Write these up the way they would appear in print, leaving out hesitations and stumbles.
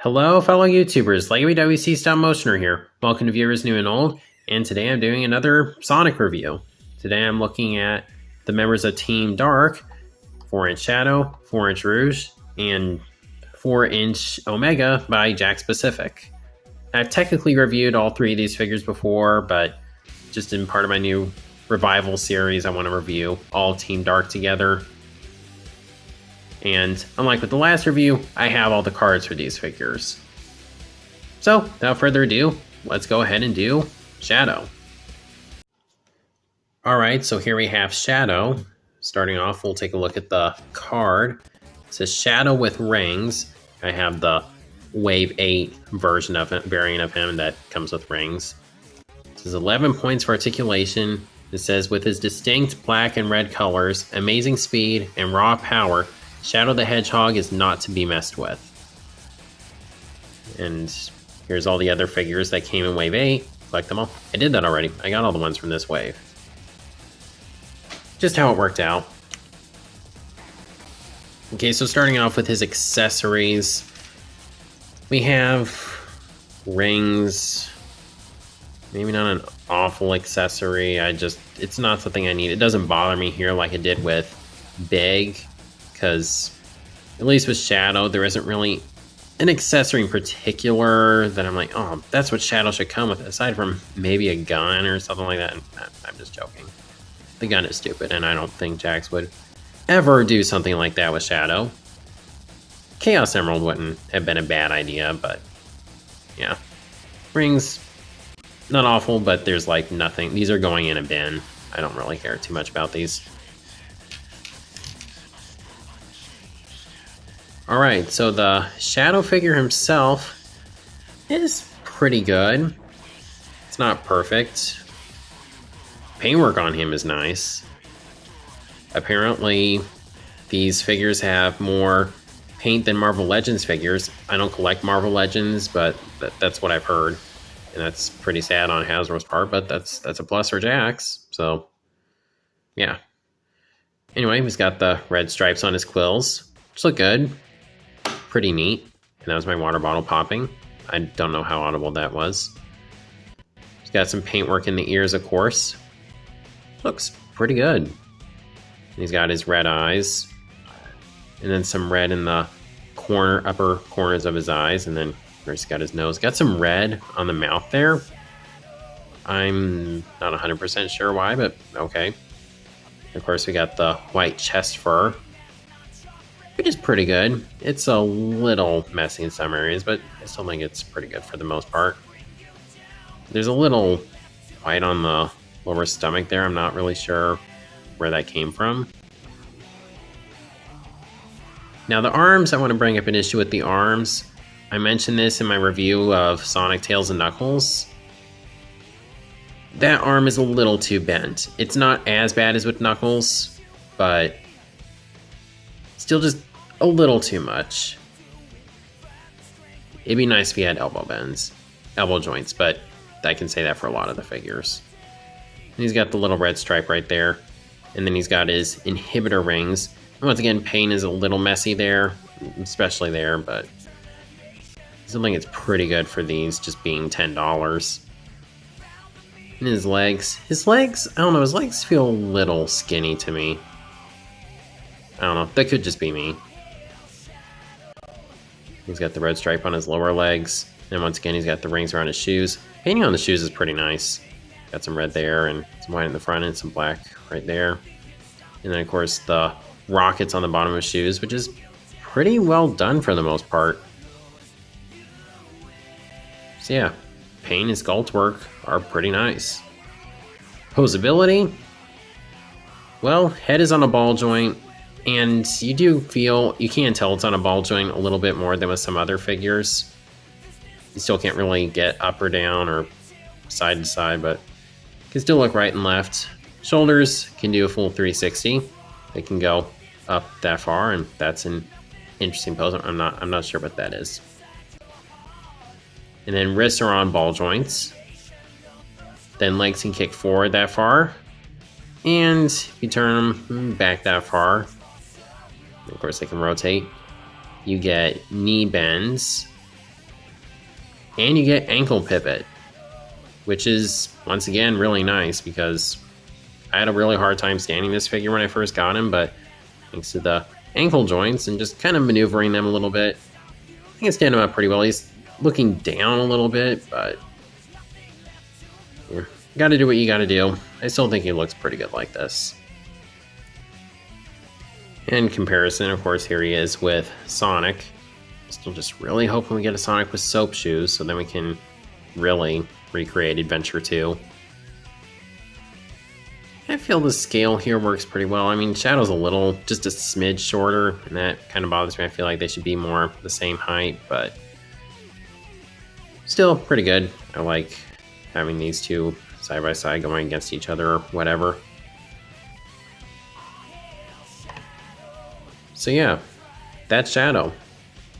Hello, fellow YouTubers. LegWC Stop Motioner here. Welcome to viewers new and old, and today I'm doing another Sonic review. Today I'm looking at the members of Team Dark, 4-inch Shadow, 4-inch Rouge, and 4-inch Omega by Jakks Pacific. I've technically reviewed all three of these figures before, but just in part of my new revival series, I want to review all Team Dark together. And unlike with the last review, I have all the cards for these figures. So, without further ado, let's go ahead and do Shadow. Alright, so here we have Shadow. Starting off, we'll take a look at the card. It says Shadow with rings. I have the Wave 8 version of it, variant of him that comes with rings. It says 11 points for articulation. It says with his distinct black and red colors, amazing speed, and raw power, Shadow the Hedgehog is not to be messed with. And here's all the other figures that came in Wave 8. Collect them all. I did that already. I got all the ones from this wave. Just how it worked out. Okay, so starting off with his accessories. We have rings. Maybe not an awful accessory. It's not something I need. It doesn't bother me here like it did with Big. Because, at least with Shadow, there isn't really an accessory in particular that I'm like, oh, that's what Shadow should come with, aside from maybe a gun or something like that. I'm just joking. The gun is stupid, and I don't think Jakks would ever do something like that with Shadow. Chaos Emerald wouldn't have been a bad idea, but yeah. Rings, not awful, but there's like nothing. These are going in a bin. I don't really care too much about these. Alright, so the Shadow figure himself is pretty good. It's not perfect. Paintwork on him is nice. Apparently, these figures have more paint than Marvel Legends figures. I don't collect Marvel Legends, but that's what I've heard. And that's pretty sad on Hasbro's part, but that's a plus for Jakks. So, yeah. Anyway, he's got the red stripes on his quills, which look good. Pretty neat. And that was my water bottle popping. I don't know how audible that was. He's got some paintwork in the ears, of course. Looks pretty good. And he's got his red eyes. And then some red in the upper corners of his eyes. And then he's got his nose. Got some red on the mouth there. I'm not 100% sure why, but okay. Of course, we got the white chest fur, which is pretty good. It's a little messy in some areas, but I still think it's pretty good for the most part. There's a little white on the lower stomach there. I'm not really sure where that came from. Now the arms, I want to bring up an issue with the arms. I mentioned this in my review of Sonic, Tails, and Knuckles. That arm is a little too bent. It's not as bad as with Knuckles, but still just a little too much. It'd be nice if he had elbow joints, but I can say that for a lot of the figures. And he's got the little red stripe right there. And then he's got his inhibitor rings. And once again, paint is a little messy there, especially there, but I still think it's pretty good for these just being $10. And his legs, I don't know, his legs feel a little skinny to me. I don't know, that could just be me. He's got the red stripe on his lower legs. And once again, he's got the rings around his shoes. Painting on the shoes is pretty nice. Got some red there and some white in the front and some black right there. And then, of course, the rockets on the bottom of his shoes, which is pretty well done for the most part. So yeah, paint and sculpt work are pretty nice. Posability, well, head is on a ball joint. And you can tell it's on a ball joint a little bit more than with some other figures. You still can't really get up or down or side to side, but you can still look right and left. Shoulders can do a full 360. They can go up that far, and that's an interesting pose. I'm not sure what that is. And then wrists are on ball joints. Then legs can kick forward that far. And if you turn them back that far, of course, they can rotate. You get knee bends And you get ankle pivot, which is, once again, really nice because I had a really hard time standing this figure when I first got him, but thanks to the ankle joints and just kind of maneuvering them a little bit, I can stand him up pretty well. He's looking down a little bit, but you gotta do what you gotta do. I still think he looks pretty good like this. In comparison, of course, here he is with Sonic. Still just really hoping we get a Sonic with soap shoes so then we can really recreate Adventure 2. I feel the scale here works pretty well. I mean, Shadow's just a smidge shorter, and that kind of bothers me. I feel like they should be more the same height, but still pretty good. I like having these two side by side going against each other or whatever. So yeah, that's Shadow.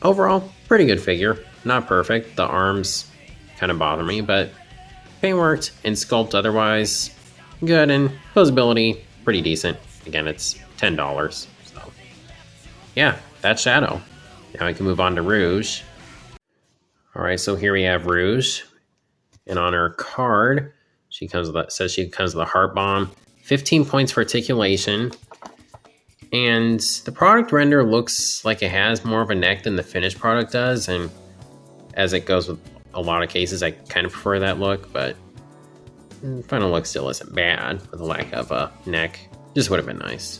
Overall, pretty good figure. Not perfect. The arms kind of bother me, but paint worked and sculpt otherwise good, and posability pretty decent. Again, it's $10. So yeah, that's Shadow. Now I can move on to Rouge. All right, so here we have Rouge, and on her card, says she comes with a heart bomb, 15 points for articulation. And the product render looks like it has more of a neck than the finished product does, and as it goes with a lot of cases, I kind of prefer that look, but the final look still isn't bad with a lack of a neck. Just would have been nice.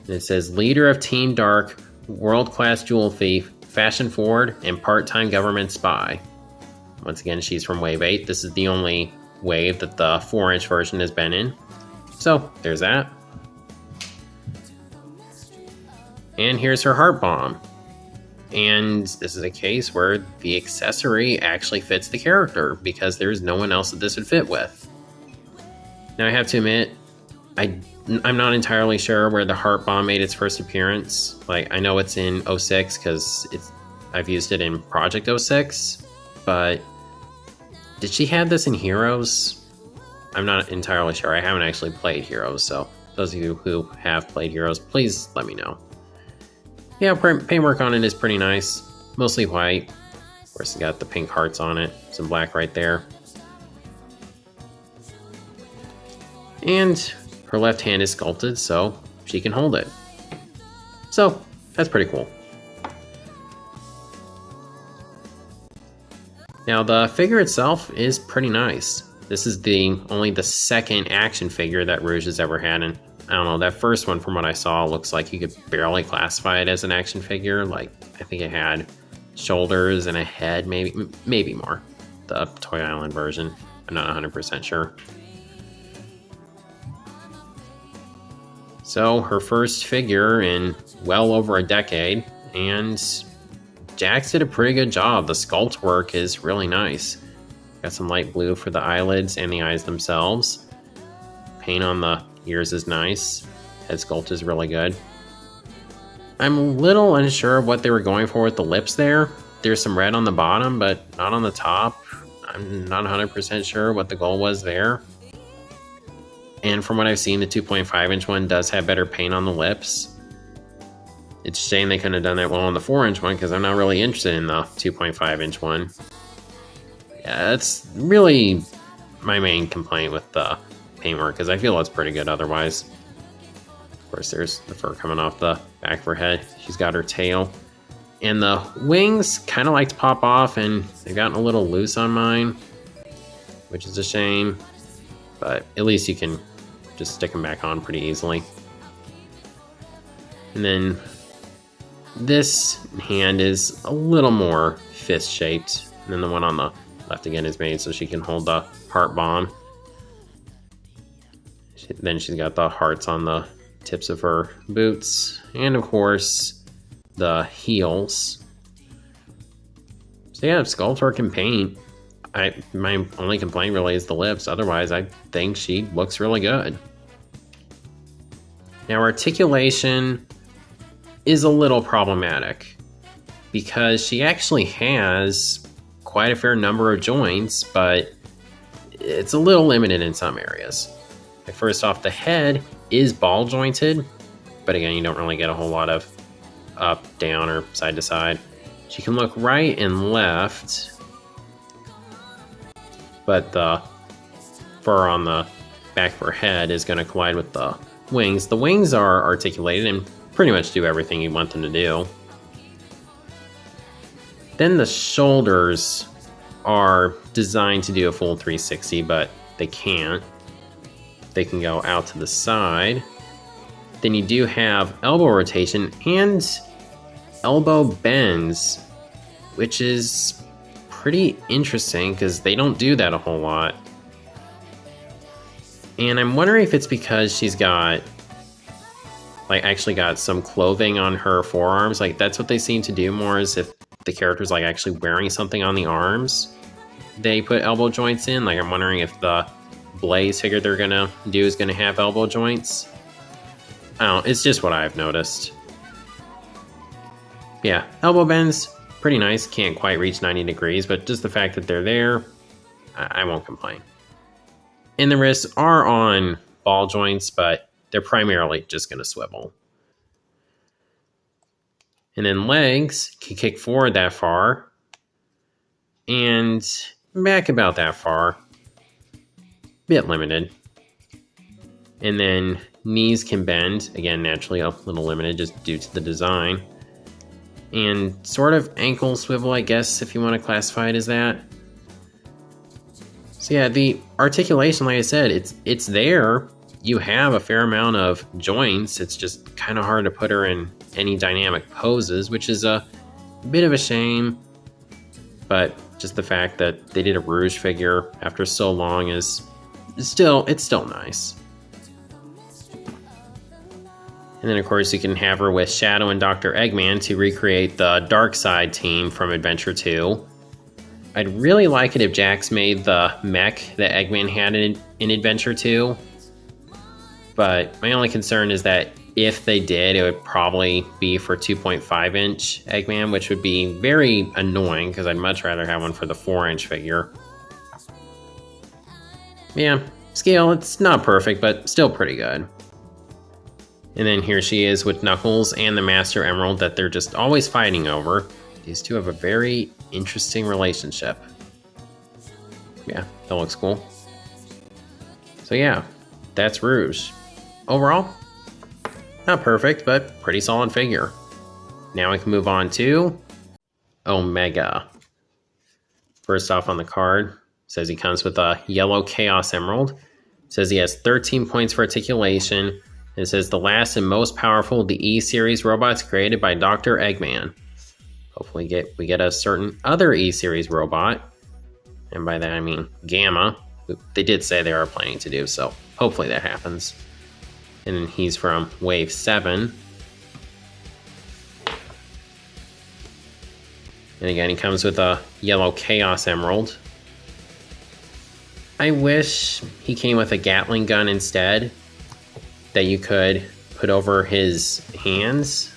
And it says, leader of Team Dark, world-class jewel thief, fashion forward, and part-time government spy. Once again, she's from Wave 8. This is the only wave that the 4-inch version has been in. So, there's that. And here's her heart bomb. And this is a case where the accessory actually fits the character because there's no one else that this would fit with. Now I have to admit, I'm not entirely sure where the heart bomb made its first appearance. Like, I know it's in 06 because I've used it in Project 06, but did she have this in Heroes? I'm not entirely sure. I haven't actually played Heroes, so those of you who have played Heroes, please let me know. Yeah, paintwork on it is pretty nice. Mostly white. Of course, it's got the pink hearts on it. Some black right there. And her left hand is sculpted, so she can hold it. So, that's pretty cool. Now, the figure itself is pretty nice. This is only the second action figure that Rouge has ever had, and I don't know, that first one from what I saw looks like you could barely classify it as an action figure. Like, I think it had shoulders and a head, maybe more. The Toy Island version. I'm not 100% sure. So, her first figure in well over a decade, and Jakks did a pretty good job. The sculpt work is really nice. Got some light blue for the eyelids and the eyes themselves. Paint on the ears is nice. Head sculpt is really good. I'm a little unsure of what they were going for with the lips there. There's some red on the bottom, but not on the top. I'm not 100% sure what the goal was there. And from what I've seen, the 2.5-inch one does have better paint on the lips. It's a shame they couldn't have done that well on the 4-inch one because I'm not really interested in the 2.5-inch one. Yeah, that's really my main complaint with the paintwork, because I feel it's pretty good otherwise. Of course, there's the fur coming off the back of her head. She's got her tail. And the wings kind of like to pop off, and they've gotten a little loose on mine, which is a shame. But at least you can just stick them back on pretty easily. And then this hand is a little more fist-shaped than the one on the left. Again is made so she can hold the heart bomb. Then she's got the hearts on the tips of her boots. And of course, the heels. So yeah, sculpt work and paint. My only complaint really is the lips. Otherwise, I think she looks really good. Now, articulation is a little problematic because she actually has quite a fair number of joints, but it's a little limited in some areas. First off, the head is ball jointed, but again, you don't really get a whole lot of up, down, or side to side. She can look right and left, but the fur on the back of her head is going to collide with the wings. The wings are articulated and pretty much do everything you want them to do. Then the shoulders are designed to do a full 360, but they can't. They can go out to the side. Then you do have elbow rotation and elbow bends, which is pretty interesting because they don't do that a whole lot. And I'm wondering if it's because she's got, like, actually got some clothing on her forearms. Like, that's what they seem to do more, is if the character's, like, actually wearing something on the arms, they put elbow joints in. Like, I'm wondering if the Blaze figure they're gonna do is gonna have elbow joints. I don't know, it's just what I've noticed. Yeah, elbow bends, pretty nice. Can't quite reach 90 degrees, but just the fact that they're there, I won't complain. And the wrists are on ball joints, but they're primarily just going to swivel. And then legs can kick forward that far and back about that far. Bit limited. And then knees can bend, again, naturally a little limited just due to the design. And sort of ankle swivel, I guess, if you want to classify it as that. So yeah, the articulation, like I said, it's there. You have a fair amount of joints. It's just kind of hard to put her in any dynamic poses, which is a bit of a shame. But just the fact that they did a Rouge figure after so long is still nice. And then, of course, you can have her with Shadow and Dr. Eggman to recreate the Dark Side team from Adventure 2. I'd really like it if Jakks made the mech that Eggman had in Adventure 2. But my only concern is that if they did, it would probably be for 2.5-inch Eggman, which would be very annoying because I'd much rather have one for the 4-inch figure. Yeah, scale, it's not perfect, but still pretty good. And then here she is with Knuckles and the Master Emerald that they're just always fighting over. These two have a very interesting relationship. Yeah, that looks cool. So yeah, that's Rouge. Overall, not perfect, but pretty solid figure. Now we can move on to Omega. First off on the card, says he comes with a yellow Chaos Emerald. Says he has 13 points for articulation. It says the last and most powerful of the E-Series robots created by Dr. Eggman. Hopefully we get a certain other E-Series robot. And by that I mean Gamma. They did say they are planning to do, so hopefully that happens. And then he's from Wave 7. And again, he comes with a yellow Chaos Emerald. I wish he came with a Gatling gun instead that you could put over his hands.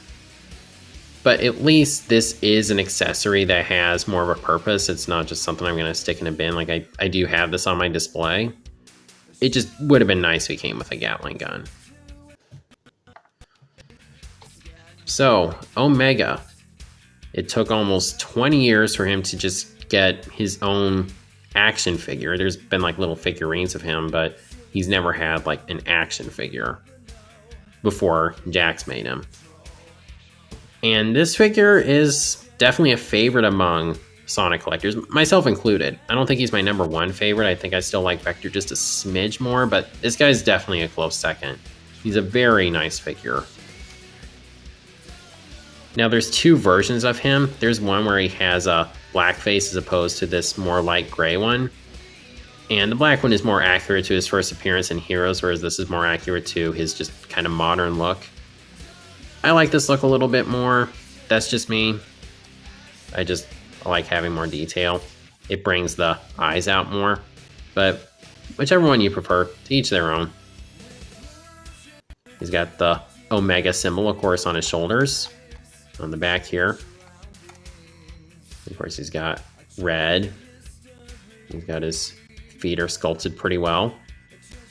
But at least this is an accessory that has more of a purpose. It's not just something I'm going to stick in a bin. Like I do have this on my display. It just would have been nice if he came with a Gatling gun. So, Omega. It took almost 20 years for him to just get his own action figure. There's been like little figurines of him, but he's never had like an action figure before Jakks made him. And this figure is definitely a favorite among Sonic collectors, myself included. I don't think he's my #1 favorite. I think I still like Vector just a smidge more, but this guy's definitely a close second. He's a very nice figure. Now there's two versions of him. There's one where he has a black face as opposed to this more light gray one. And the black one is more accurate to his first appearance in Heroes, whereas this is more accurate to his just kind of modern look. I like this look a little bit more. That's just me. I like having more detail. It brings the eyes out more. But whichever one you prefer, to each their own. He's got the Omega symbol, of course, on his shoulders. On the back here. Of course, he's got red. He's got his feet are sculpted pretty well.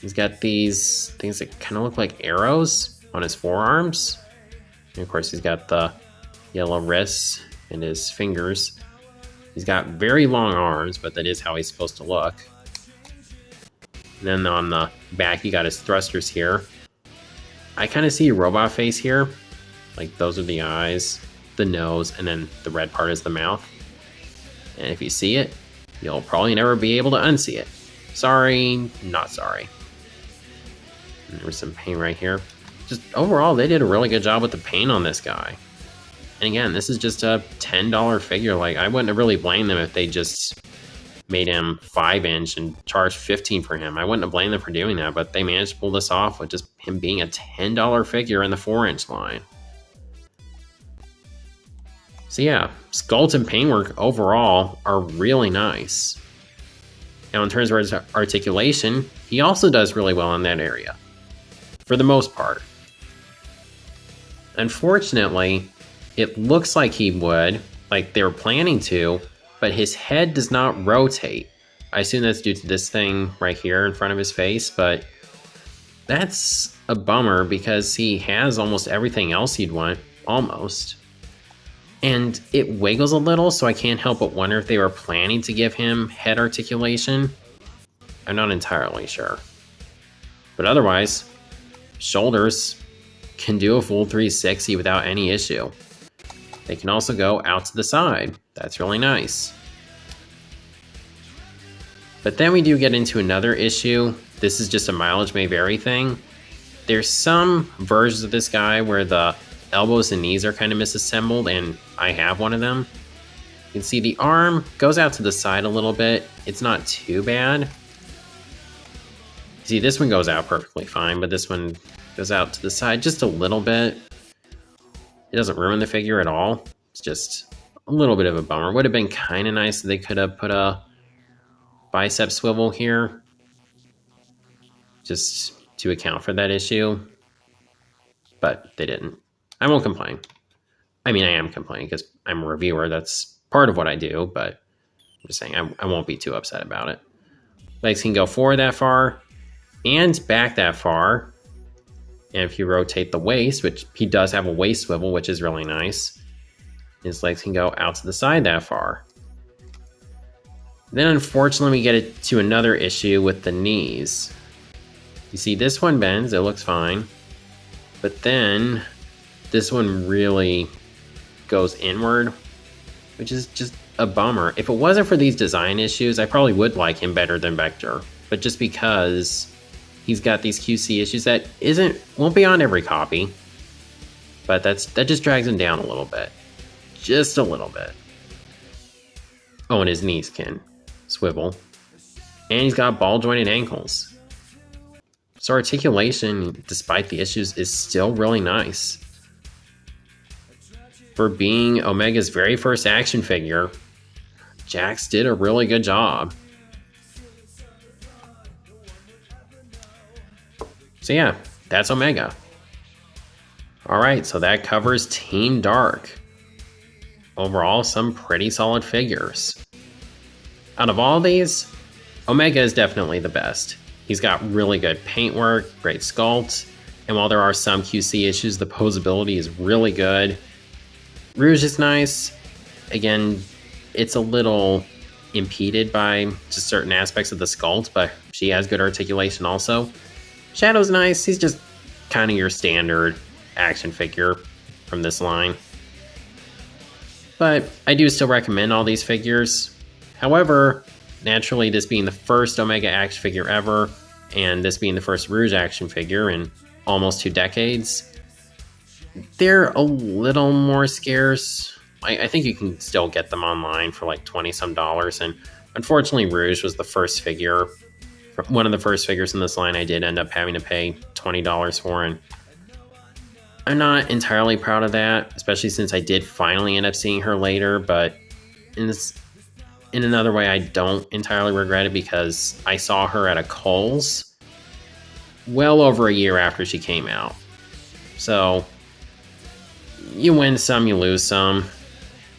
He's got these things that kind of look like arrows on his forearms. And of course, he's got the yellow wrists and his fingers. He's got very long arms, but that is how he's supposed to look. And then on the back, you got his thrusters here. I kind of see a robot face here. Like, those are the eyes, the nose, and then the red part is the mouth. And if you see it, you'll probably never be able to unsee it. Sorry, not sorry. And there's some paint right here. Just overall, they did a really good job with the paint on this guy. And again, this is just a $10 figure. Like, I wouldn't have really blamed them if they just made him 5-inch and charged $15 for him. I wouldn't have blamed them for doing that, but they managed to pull this off with just him being a $10 figure in the 4-inch line. So yeah, sculpt and paintwork overall are really nice. Now in terms of articulation, he also does really well in that area, for the most part. Unfortunately, it looks like he would, like they were planning to, but his head does not rotate. I assume that's due to this thing right here in front of his face, but that's a bummer because he has almost everything else you'd want, almost. And it wiggles a little, so I can't help but wonder if they were planning to give him head articulation. I'm not entirely sure. But otherwise, shoulders can do a full 360 without any issue. They can also go out to the side. That's really nice. But then we do get into another issue. This is just a mileage may vary thing. There's some versions of this guy where the elbows and knees are kind of misassembled, and I have one of them. You can see the arm goes out to the side a little bit. It's not too bad. See, this one goes out perfectly fine, but this one goes out to the side just a little bit. It doesn't ruin the figure at all. It's just a little bit of a bummer. Would have been kind of nice if they could have put a bicep swivel here, just to account for that issue, but they didn't. I won't complain. I mean, I am complaining because I'm a reviewer. That's part of what I do, but I'm just saying I won't be too upset about it. Legs can go forward that far and back that far. And if you rotate the waist, which he does have a waist swivel, which is really nice, his legs can go out to the side that far. Then unfortunately we get to another issue with the knees. You see this one bends, it looks fine. But then this one really goes inward, which is just a bummer. If it wasn't for these design issues, I probably would like him better than Vector. But just because he's got these QC issues that won't be on every copy, but that just drags him down a little bit. Just a little bit. Oh, and his knees can swivel. And he's got ball jointed ankles. So articulation, despite the issues, is still really nice. For being Omega's very first action figure, Jakks did a really good job. So yeah, that's Omega. Alright, so that covers Team Dark. Overall, some pretty solid figures. Out of all these, Omega is definitely the best. He's got really good paintwork, great sculpt, and while there are some QC issues, the posability is really good. Rouge is nice. Again, it's a little impeded by just certain aspects of the sculpt, but she has good articulation also. Shadow's nice. He's just kind of your standard action figure from this line. But I do still recommend all these figures. However, naturally, this being the first Omega action figure ever, and this being the first Rouge action figure in almost 2 decades, they're a little more scarce. I think you can still get them online for like $20 some, and unfortunately Rouge was the first figure, one of the first figures in this line I did end up having to pay $20 for, and I'm not entirely proud of that, especially since I did finally end up seeing her later, but in another way I don't entirely regret it because I saw her at a Kohl's well over a year after she came out. So you win some, you lose some.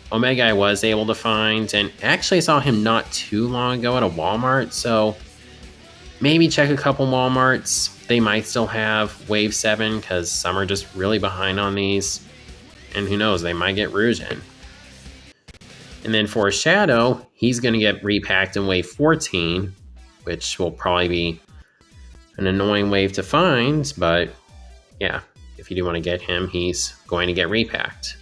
Omega I was able to find, and actually saw him not too long ago at a Walmart, so maybe check a couple Walmarts. They might still have Wave 7 because some are just really behind on these. And who knows, they might get Rouge in. And then for Shadow, he's going to get repacked in wave 14, which will probably be an annoying wave to find, but yeah, if you do want to get him, he's going to get repacked.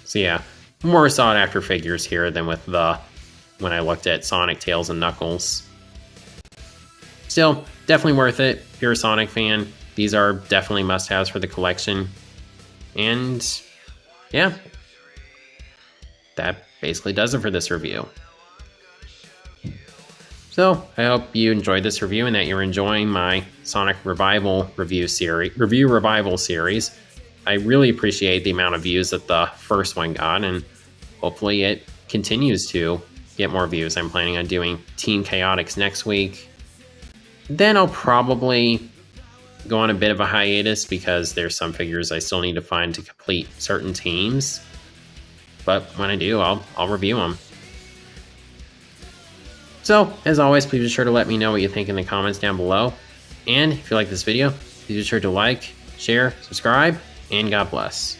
So yeah, more sought after figures here than with when I looked at Sonic, Tails, and Knuckles. Still, definitely worth it. If you're a Sonic fan, these are definitely must-haves for the collection. And yeah, that basically does it for this review. So I hope you enjoyed this review and that you're enjoying my Sonic Revival review revival series. I really appreciate the amount of views that the first one got, and hopefully it continues to get more views. I'm planning on doing Team Chaotix next week. Then I'll probably go on a bit of a hiatus because there's some figures I still need to find to complete certain teams. But when I do, I'll review them. So, as always, please be sure to let me know what you think in the comments down below. And if you like this video, please be sure to like, share, subscribe, and God bless.